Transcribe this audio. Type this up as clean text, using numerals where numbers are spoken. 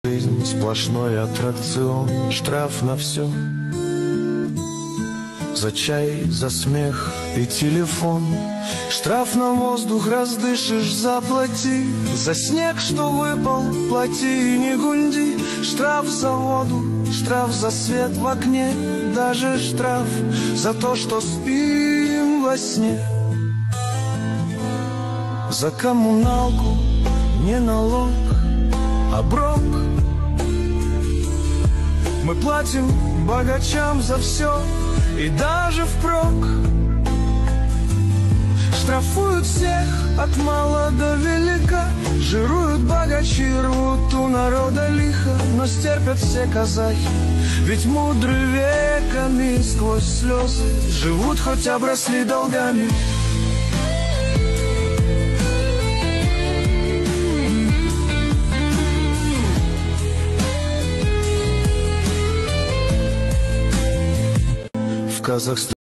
Жизнь сплошной аттракцион, штраф на все. За чай, за смех и телефон. Штраф на воздух раздышишь, заплати. За снег, что выпал, плати и не гунди. Штраф за воду, штраф за свет в окне. Даже штраф за то, что спим во сне. За коммуналку не налог, а брок. Мы платим богачам за все и даже впрок. Штрафуют всех от мала до велика. Жируют богачи, рвут у народа лихо. Но стерпят все казахи, ведь мудры веками сквозь слезы живут, хоть обросли долгами. В Казахстане